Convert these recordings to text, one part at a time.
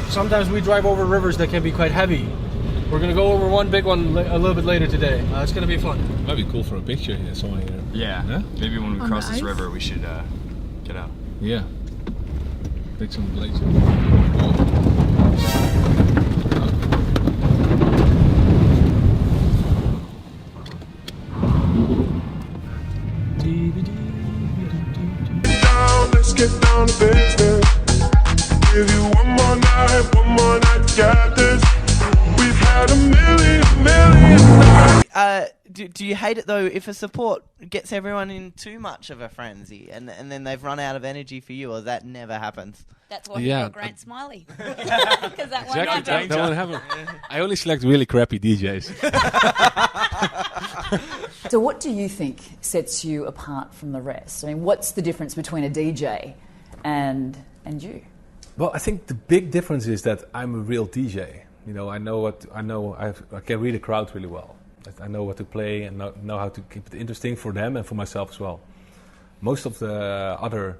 Sometimes we drive over rivers that can be quite heavy. We're gonna go over one big one a little bit later today. It's gonna be fun. Might be cool for a picture here somewhere here. Yeah. Maybe when we cross this river, we should get out. Yeah. Take some blades. Let's get down to business. Give you one more night, got this. We've had a million nights. Do you hate it though if a support gets everyone in too much of a frenzy and then they've run out of energy for you, or that never happens? That's why you got Grant Smiley. Because that one Exactly, that won't happen. I only select really crappy DJs. So what do you think sets you apart from the rest? I mean, what's the difference between a DJ and you? Well, I think the big difference is that I'm a real DJ. You know, I can read a crowd really well. I know what to play and know how to keep it interesting for them and for myself as well. Most of the other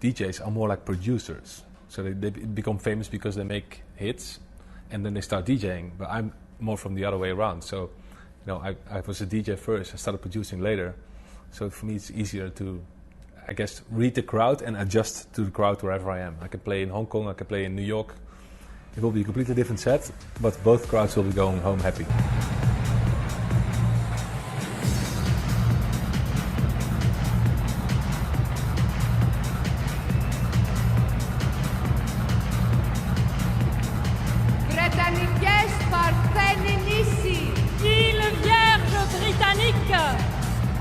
DJs are more like producers. So they become famous because they make hits and then they start DJing. But I'm more from the other way around. So, you know, I was a DJ first. I started producing later. So for me, it's easier to, I guess, read the crowd and adjust to the crowd wherever I am. I can play in Hong Kong, I can play in New York. It will be a completely different set, but both crowds will be going home happy.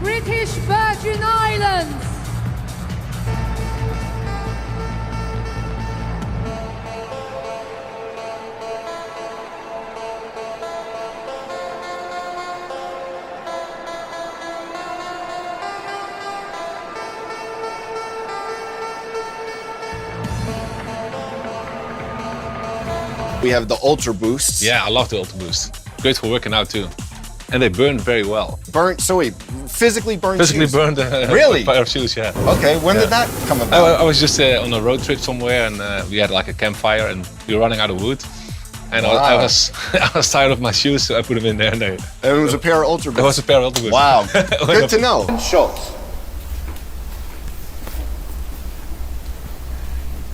British Virgin Islands. We have the Ultra Boosts. Yeah, I love the Ultra Boost. Great for working out too. And they burn very well. Burnt, so wait, physically burned Physically shoes? burned Really? a pair of shoes, yeah. Okay, when did that come about? I was just on a road trip somewhere and we had like a campfire and we were running out of wood. And I was tired of my shoes, so I put them in there. And it was a pair of Ultra Boosts? It was a pair of Ultra Boosts. Wow, good to know. Schultz.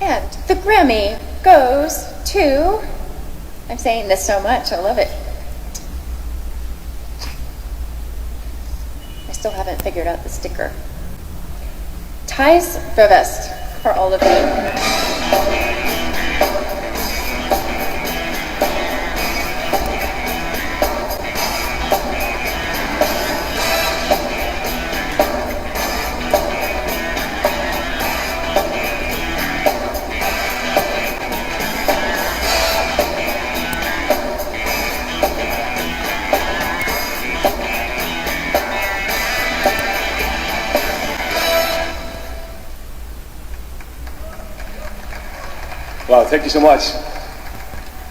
And the Grammy goes to... I'm saying this so much, I love it. I still haven't figured out the sticker. Thijs Vervest for all of you. Wow, thank you so much.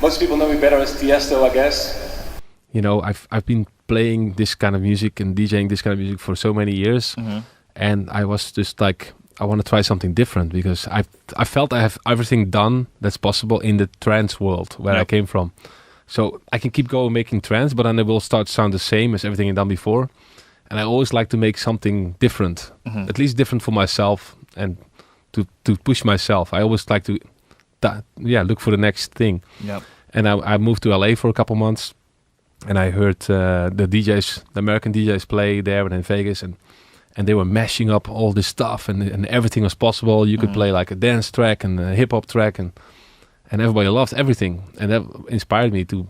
Most people know me better as Tiesto, I guess. You know, I've been playing this kind of music and DJing this kind of music for so many years, and I was just like, I want to try something different because I felt I have everything done that's possible in the trance world where I came from. So I can keep going making trance, but then it will start to sound the same as everything I've done before. And I always like to make something different, at least different for myself and to push myself. I always like to look for the next thing. Yep. And I moved to LA for a couple months, and I heard the American DJs play there and in Vegas, and they were mashing up all this stuff, and everything was possible. You could play like a dance track and a hip hop track, and everybody loved everything, and that inspired me to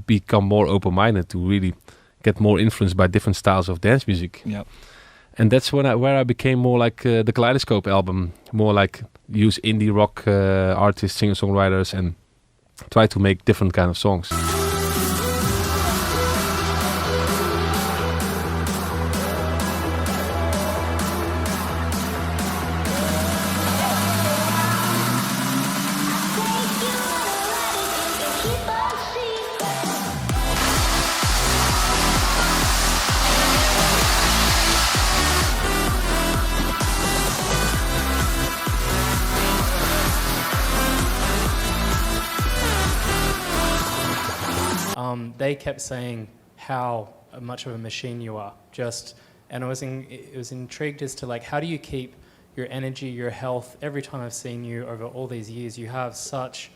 become more open-minded, to really get more influenced by different styles of dance music. Yep. And that's where I became more like the Kaleidoscope album, more like use indie rock artists, singer-songwriters, and try to make different kind of songs. they kept saying how much of a machine you are. And I was intrigued as to like, how do you keep your energy, your health? Every time I've seen you over all these years, you have such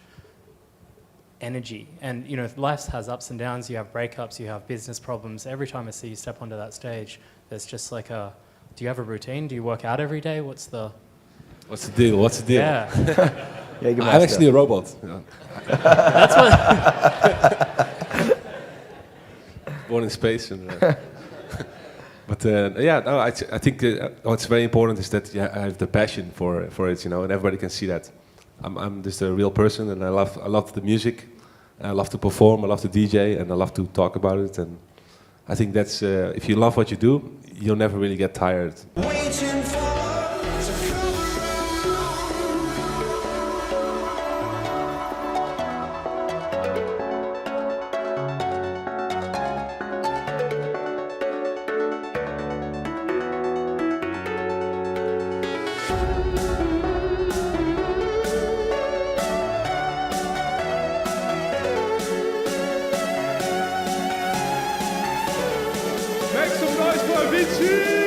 energy. And you know, life has ups and downs. You have breakups, you have business problems. Every time I see you step onto that stage, there's just like do you have a routine? Do you work out every day? What's the deal? Yeah. I'm actually a robot. That's what. Born in space. And, but I think what's very important is that I have the passion for it, you know, and everybody can see that. I'm just a real person, and I love the music. I love to perform. I love to DJ, and I love to talk about it. And I think that's if you love what you do, you'll never really get tired. Make some noise for Avicii!